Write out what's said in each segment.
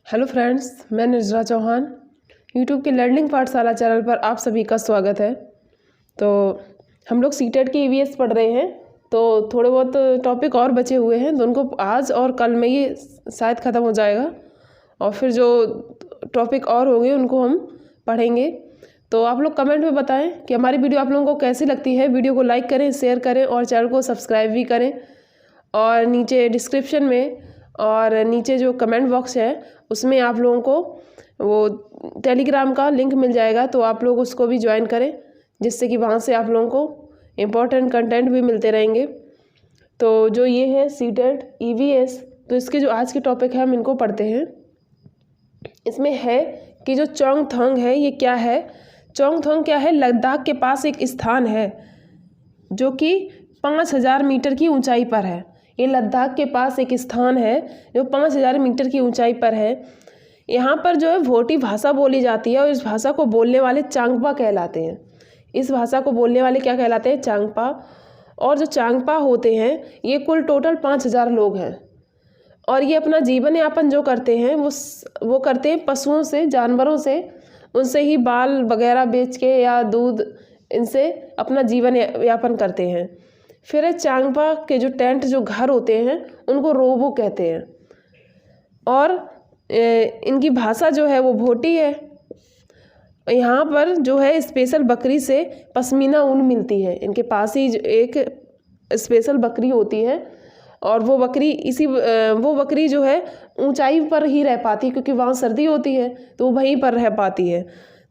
Hello friends, मैं निर्जरा Chauhan YouTube के लर्निंग पाठशाला चैनल पर आप सभी का स्वागत है। तो हम लोग सीटेट की ईवीएस पढ़ रहे हैं। तो थोड़े बहुत टॉपिक और बचे हुए हैं, तो उनको आज और कल में ये शायद ख़त्म हो जाएगा और फिर जो टॉपिक और होंगे उनको हम पढ़ेंगे। तो आप लोग कमेंट में बताएं कि हमारी वीडियो आप लोगों को कैसी लगती है। वीडियो को लाइक करें, शेयर करें और चैनल को सब्सक्राइब भी करें। और नीचे डिस्क्रिप्शन में और नीचे जो कमेंट बॉक्स है उसमें आप लोगों को वो टेलीग्राम का लिंक मिल जाएगा, तो आप लोग उसको भी ज्वाइन करें, जिससे कि वहाँ से आप लोगों को इम्पोर्टेंट कंटेंट भी मिलते रहेंगे। तो जो ये है सीटेट ईवीएस, तो इसके जो आज के टॉपिक है हम इनको पढ़ते हैं। इसमें है कि जो चोंगथोंग है ये क्या है। चोंगथोंग क्या है? लद्दाख के पास एक स्थान है जो कि 5000 मीटर की ऊंचाई पर है। ये लद्दाख के पास एक स्थान है जो 5000 मीटर की ऊंचाई पर है। यहाँ पर जो है भोटी भाषा बोली जाती है और इस भाषा को बोलने वाले चांगपा कहलाते हैं। इस भाषा को बोलने वाले क्या कहलाते हैं? चांगपा। और जो चांगपा होते हैं ये कुल टोटल 5000 लोग हैं और ये अपना जीवन यापन जो करते हैं वो करते हैं पशुओं से, जानवरों से, उनसे ही बाल वगैरह बेच के या दूध, इनसे अपना जीवन यापन करते हैं। फिर चांगपा के जो टेंट जो घर होते हैं उनको रोबो कहते हैं और इनकी भाषा जो है वो भोटी है। यहाँ पर जो है स्पेशल बकरी से पश्मीना ऊन मिलती है। इनके पास ही एक स्पेशल बकरी होती है और वो बकरी जो है ऊंचाई पर ही रह पाती है, क्योंकि वहाँ सर्दी होती है तो वो वहीं पर रह पाती है।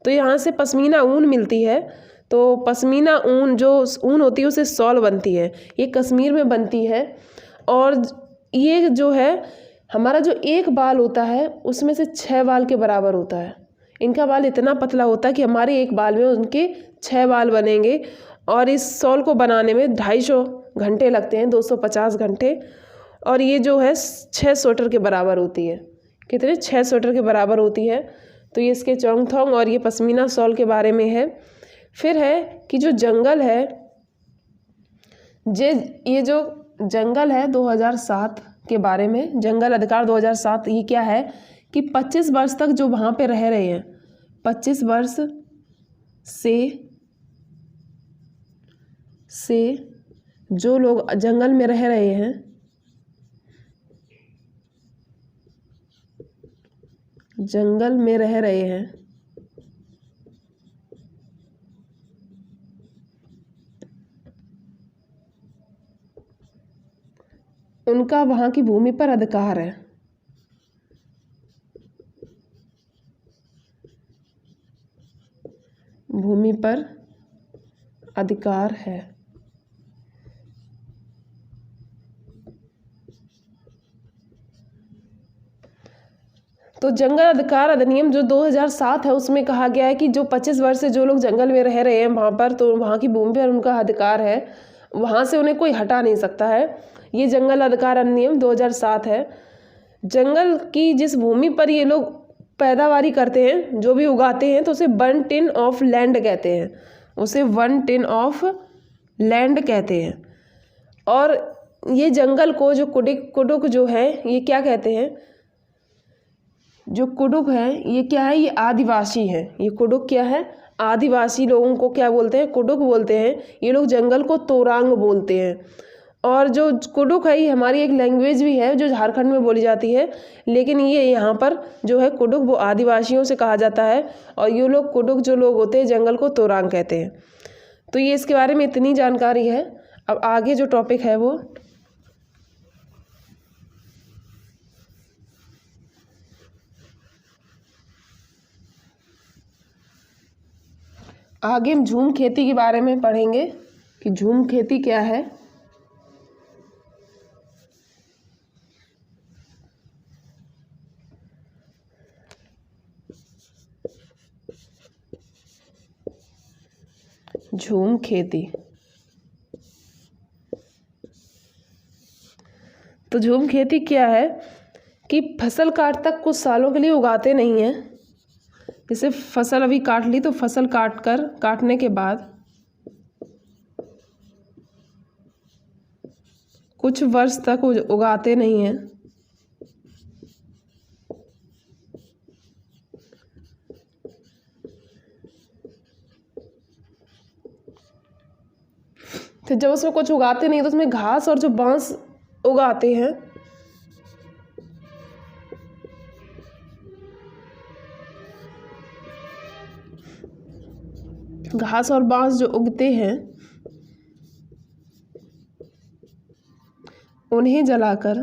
तो यहाँ से पश्मीना ऊन मिलती है। तो पश्मीना ऊन जो ऊन होती है उससे शॉल बनती है। ये कश्मीर में बनती है। और ये जो है हमारा जो एक बाल होता है उसमें से 6 बाल के बराबर होता है। इनका बाल इतना पतला होता है कि हमारे एक बाल में उनके 6 बाल बनेंगे। और इस शॉल को बनाने में 250 घंटे लगते हैं, 250 घंटे। और ये जो है 6 स्वेटर के बराबर होती है। कितने? 6 स्वेटर के बराबर होती है। तो ये इसके चोंगथोंग और ये पश्मीना शॉल के बारे में है। फिर है कि जो जंगल है, ये जो जंगल है 2007 के बारे में, जंगल अधिकार 2007, ये क्या है कि 25 वर्ष तक जो वहाँ पे रह रहे हैं, 25 वर्ष से जो लोग जंगल में रह रहे हैं, जंगल में रह रहे हैं, उनका वहाँ की भूमि पर अधिकार है। भूमि पर अधिकार है। तो जंगल अधिकार अधिनियम जो 2007 है उसमें कहा गया है कि जो 25 वर्ष से जो लोग जंगल में रह रहे हैं वहाँ पर, तो वहाँ की भूमि पर उनका अधिकार है, वहाँ से उन्हें कोई हटा नहीं सकता है। ये जंगल अधिकार अधिनियम 2007 है। जंगल की जिस भूमि पर ये लोग पैदावारी करते हैं, जो भी उगाते हैं, तो उसे 1 टन ऑफ लैंड कहते हैं। उसे 1 टन ऑफ लैंड कहते हैं। और ये जंगल को जो कुडुक जो है ये क्या कहते हैं? जो कुडुक है ये क्या है? ये आदिवासी है। ये कुडुक क्या है? आदिवासी लोगों को क्या बोलते हैं? कुडुक बोलते हैं। ये लोग जंगल को तोरांग बोलते हैं। और जो कुडुक है ये हमारी एक लैंग्वेज भी है जो झारखंड में बोली जाती है, लेकिन ये यहाँ पर जो है कुडुक वो आदिवासियों से कहा जाता है और ये लोग कुडुक जो लोग होते हैं जंगल को तोरांग कहते हैं। तो ये इसके बारे में इतनी जानकारी है। अब आगे जो टॉपिक है वो आगे हम झूम खेती के बारे में पढ़ेंगे कि झूम खेती क्या है। झूम खेती, तो झूम खेती क्या है कि फसल काट तक कुछ सालों के लिए उगाते नहीं हैं। जैसे फसल अभी काट ली तो फसल काटने के बाद कुछ वर्ष तक उगाते नहीं हैं। फिर जब उसमें कुछ उगाते नहीं तो उसमें घास और जो बांस उगाते हैं। घास और बांस जो उगते हैं उन्हें जलाकर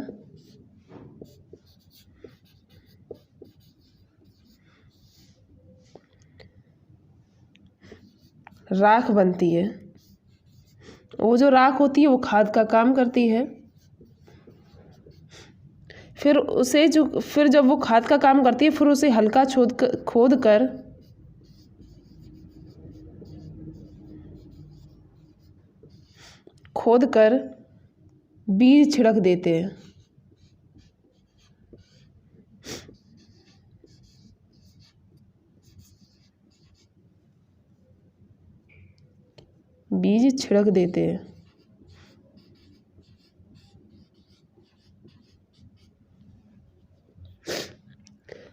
राख बनती है। वो जो राख होती है वो खाद का काम करती है। फिर जब वो खाद का काम करती है फिर उसे हल्का खोद कर बीज छिड़क देते हैं। बीज छिड़क देते हैं।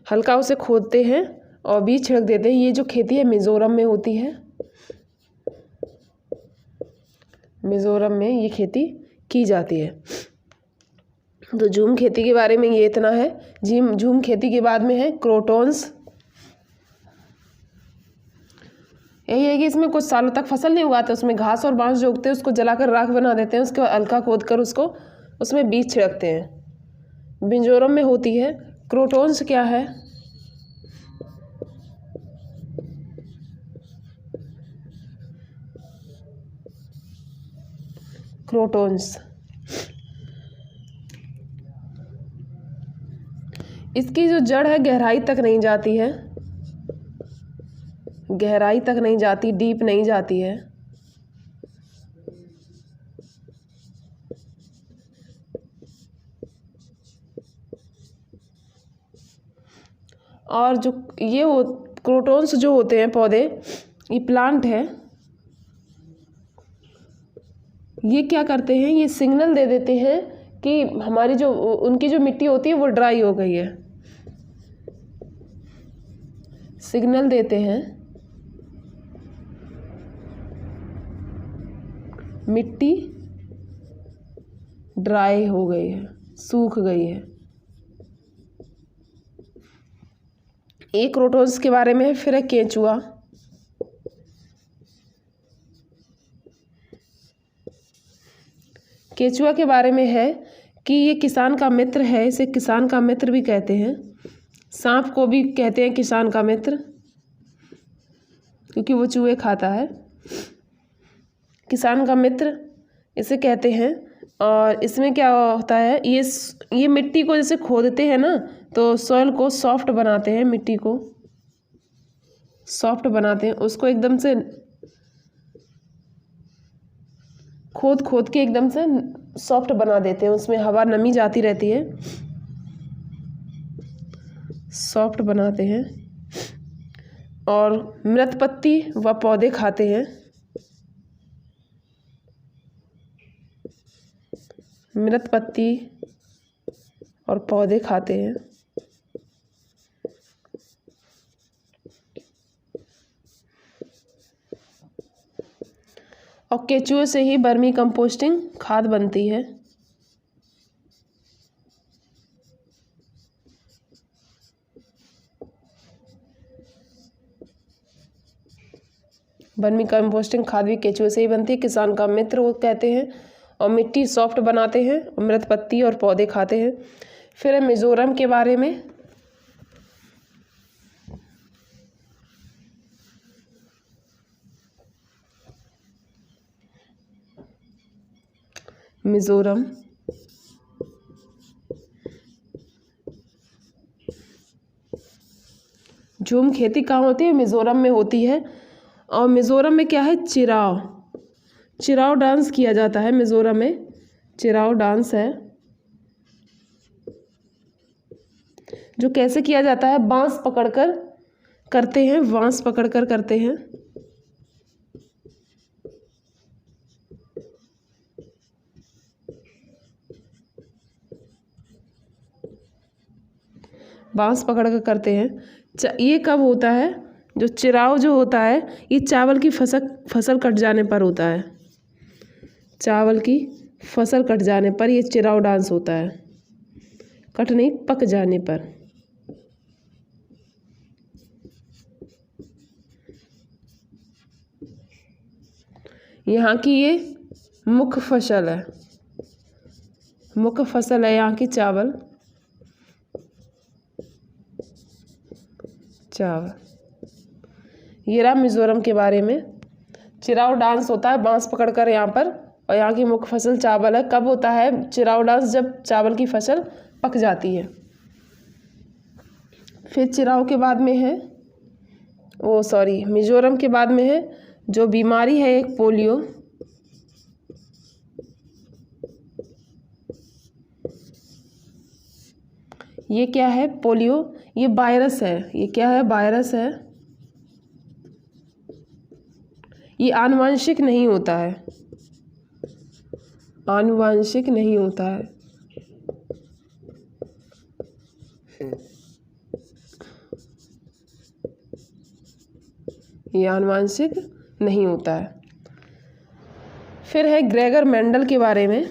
हल्का उसे खोदते हैं और बीज छिड़क देते हैं। ये जो खेती है मिज़ोरम में होती है। मिज़ोरम में ये खेती की जाती है। तो झूम खेती के बारे में ये इतना है। झूम खेती के बाद में है क्रोटॉन्स। यही है कि इसमें कुछ सालों तक फसल नहीं उगाते, उसमें घास और बांस जो उगते हैं उसको जलाकर राख बना देते हैं। उसके बाद हल्का खोद कर उसमें बीज छिड़कते हैं। मिज़ोरम में होती है। क्रोटॉन्स क्या है? क्रोटॉन्स इसकी जो जड़ है गहराई तक नहीं जाती है, गहराई तक नहीं जाती, डीप नहीं जाती है। और जो ये क्रोटॉन्स जो होते हैं पौधे, ये प्लांट है। ये क्या करते हैं, ये सिग्नल दे देते हैं कि हमारी जो उनकी जो मिट्टी होती है वो ड्राई हो गई है। सिग्नल देते हैं मिट्टी ड्राई हो गई है, सूख गई है। एक क्रोटॉन्स के बारे में है। फिर है केंचुआ। केंचुआ के बारे में है कि ये किसान का मित्र है। इसे किसान का मित्र भी कहते हैं। सांप को भी कहते हैं किसान का मित्र, क्योंकि वो चूहे खाता है। किसान का मित्र इसे कहते हैं। और इसमें क्या होता है, ये मिट्टी को जैसे खोदते हैं ना तो सॉइल को सॉफ्ट बनाते हैं, मिट्टी को सॉफ्ट बनाते हैं। उसको एकदम से खोद के एकदम से सॉफ्ट बना देते हैं। उसमें हवा नमी जाती रहती है, सॉफ्ट बनाते हैं। और मृत पत्ती व पौधे खाते हैं। मृत पत्ती और पौधे खाते हैं। और केंचुए से ही वर्मी कंपोस्टिंग खाद बनती है। वर्मी कंपोस्टिंग खाद भी केंचुए से ही बनती है। किसान का मित्र वो कहते हैं। और मिट्टी सॉफ्ट बनाते हैं। और मृत पत्ती और पौधे खाते हैं। फिर है मिज़ोरम के बारे में। मिज़ोरम झूम खेती कहाँ होती है? मिज़ोरम में होती है। और मिज़ोरम में क्या है, चिराओ डांस किया जाता है। मिज़ोरम में चिराओ डांस है, जो कैसे किया जाता है, बांस पकड़कर करते हैं। बांस पकड़कर करते हैं। बांस पकड़कर करते हैं। ये कब होता है, जो चिराव जो होता है ये चावल की फसल कट जाने पर होता है। चावल की फसल कट जाने पर ये चिराव डांस होता है। कट नहीं, पक जाने पर। यहाँ की ये मुख्य फसल है, मुख्य फसल है यहाँ की चावल। ये रहा मिज़ोरम के बारे में। चिराव डांस होता है बांस पकड़कर यहाँ पर, और यहाँ की मुख्य फसल चावल है। कब होता है चिराव डांस? जब चावल की फसल पक जाती है। फिर चिराव के बाद में है मिज़ोरम के बाद में है जो बीमारी है एक पोलियो। ये क्या है? पोलियो। ये वायरस है। ये क्या है? वायरस है। ये आनुवंशिक नहीं होता है, आनुवंशिक नहीं होता है। ये आनुवंशिक नहीं होता है। फिर है ग्रेगर मेंडल के बारे में।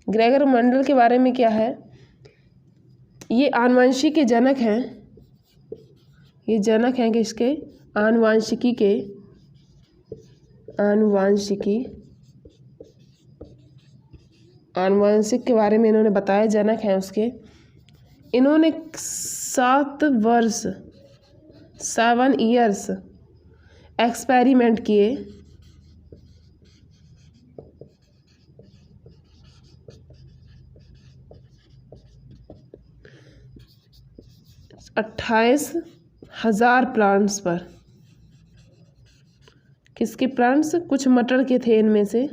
ग्रेगर मेंडल के बारे में क्या है? ये आनुवंशिकी के जनक हैं। ये जनक हैं किसके? आनुवंशिकी के। आनुवंशिक के बारे में इन्होंने बताया, जनक हैं उसके। इन्होंने 7 ईयर्स एक्सपेरिमेंट किए। 28,000 प्लांट्स पर। किसके प्लांट्स? कुछ मटर के थे इनमें से।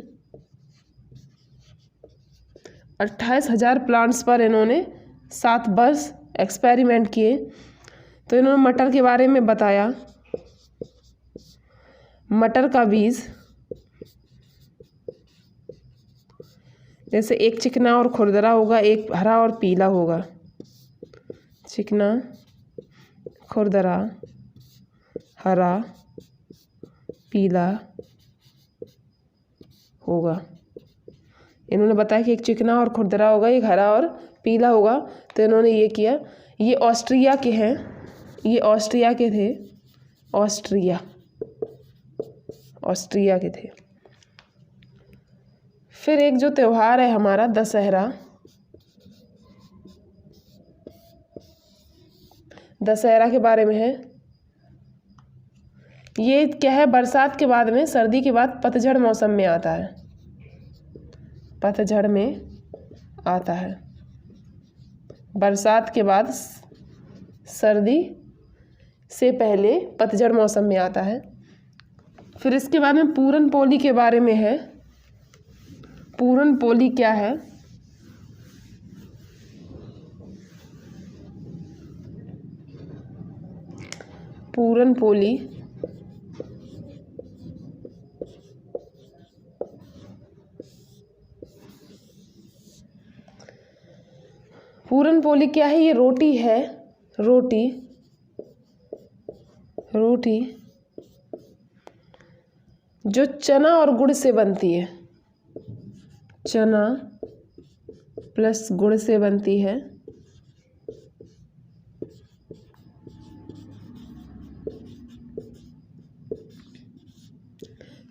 28,000 प्लांट्स पर इन्होंने 7 वर्ष एक्सपेरिमेंट किए। तो इन्होंने मटर के बारे में बताया। मटर का बीज जैसे एक चिकना और खुरदरा होगा, एक हरा और पीला होगा। चिकना, खुरदरा, हरा, पीला होगा। इन्होंने बताया कि एक चिकना और खुरदरा होगा, एक हरा और पीला होगा। तो इन्होंने ये किया। ये ऑस्ट्रिया के हैं। ये ऑस्ट्रिया के थे। ऑस्ट्रिया के थे। फिर एक जो त्योहार है हमारा दशहरा। दशहरा के बारे में है। ये क्या है? बरसात के बाद में, सर्दी के बाद पतझड़ मौसम में आता है। पतझड़ में आता है। बरसात के बाद, सर्दी से पहले पतझड़ मौसम में आता है। फिर इसके बाद में पूरन पोली के बारे में है। पूरन पोली क्या है? पूरन पोली क्या है? ये रोटी है। रोटी जो चना और गुड़ से बनती है। चना प्लस गुड़ से बनती है।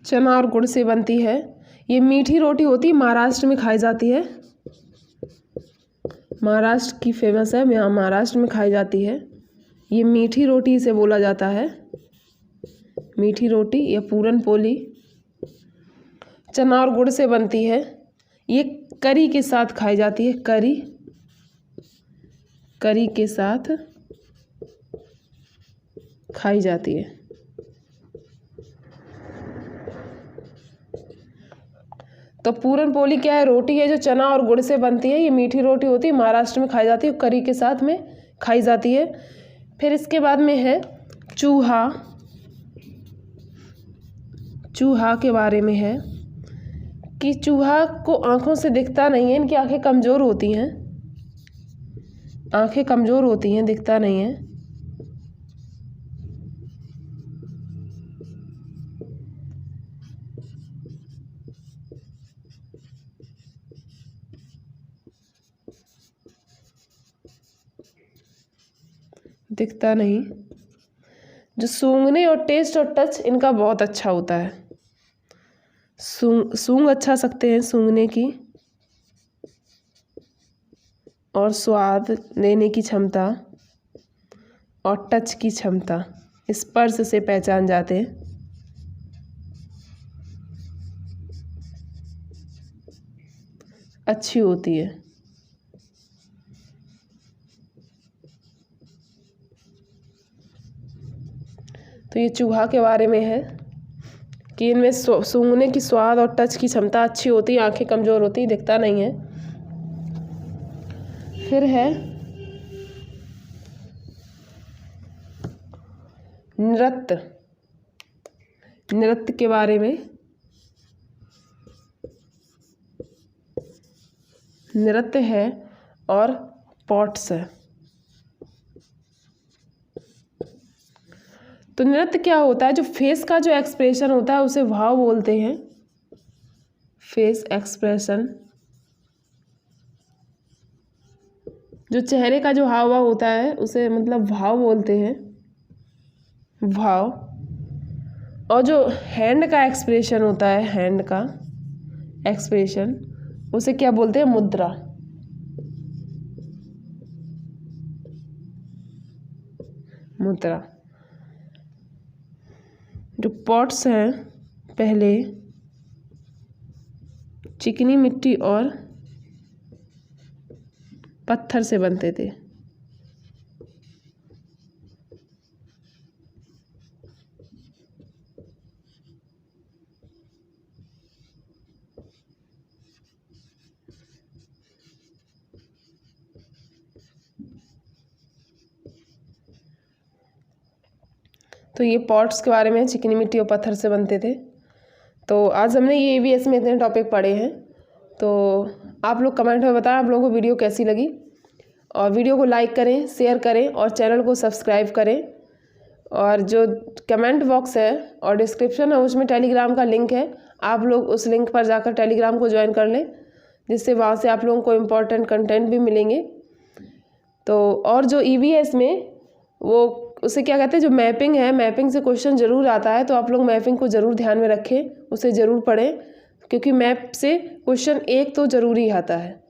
चना और गुड़ से बनती है। ये मीठी रोटी होती है, महाराष्ट्र में खाई जाती है। महाराष्ट्र की फेमस है, यहाँ महाराष्ट्र में खाई जाती है। ये मीठी रोटी से बोला जाता है। मीठी रोटी या पूरन पोली चना और गुड़ से बनती है। ये करी के साथ खाई जाती है। करी के साथ खाई जाती है। तो पूरन पोली क्या है? रोटी है जो चना और गुड़ से बनती है। ये मीठी रोटी होती है, महाराष्ट्र में खाई जाती है, करी के साथ में खाई जाती है। फिर इसके बाद में है चूहा। चूहा के बारे में है कि चूहा को आँखों से दिखता नहीं है, इनकी आँखें कमज़ोर होती हैं। आंखें कमज़ोर होती हैं, दिखता नहीं है। दिखता नहीं। जो सूंघने और टेस्ट और टच इनका बहुत अच्छा होता है। सूंघ अच्छा सकते हैं, सूंघने की और स्वाद लेने की क्षमता और टच की क्षमता, स्पर्श से पहचान जाते हैं। अच्छी होती है। तो ये चूहा के बारे में है कि इनमें सूंघने की स्वाद और टच की क्षमता अच्छी होती है, आंखें कमज़ोर होती है, दिखता नहीं है। फिर है नृत्य। नृत्य के बारे में, नृत्य है और पॉट्स है। तो नृत्य क्या होता है? जो फेस का जो एक्सप्रेशन होता है उसे भाव बोलते हैं। फेस एक्सप्रेशन, जो चेहरे का जो हाव भाव होता है उसे मतलब भाव बोलते हैं, भाव। और जो हैंड का एक्सप्रेशन होता है, हैंड का एक्सप्रेशन, उसे क्या बोलते हैं? मुद्रा। मुद्रा। जो पॉट्स हैं पहले चिकनी मिट्टी और पत्थर से बनते थे। तो ये पॉट्स के बारे में, चिकनी मिट्टी और पत्थर से बनते थे। तो आज हमने ये EVS में इतने टॉपिक पढ़े हैं। तो आप लोग कमेंट में बताएं आप लोगों को वीडियो कैसी लगी, और वीडियो को लाइक करें, शेयर करें और चैनल को सब्सक्राइब करें। और जो कमेंट बॉक्स है और डिस्क्रिप्शन है उसमें टेलीग्राम का लिंक है, आप लोग उस लिंक पर जाकर टेलीग्राम को ज्वाइन कर लें, जिससे वहाँ से आप लोगों को इम्पोर्टेंट कंटेंट भी मिलेंगे। तो और जो EVS में वो उसे क्या कहते हैं, जो मैपिंग है, मैपिंग से क्वेश्चन ज़रूर आता है, तो आप लोग मैपिंग को ज़रूर ध्यान में रखें, उसे ज़रूर पढ़ें, क्योंकि मैप से क्वेश्चन एक तो ज़रूरी आता है।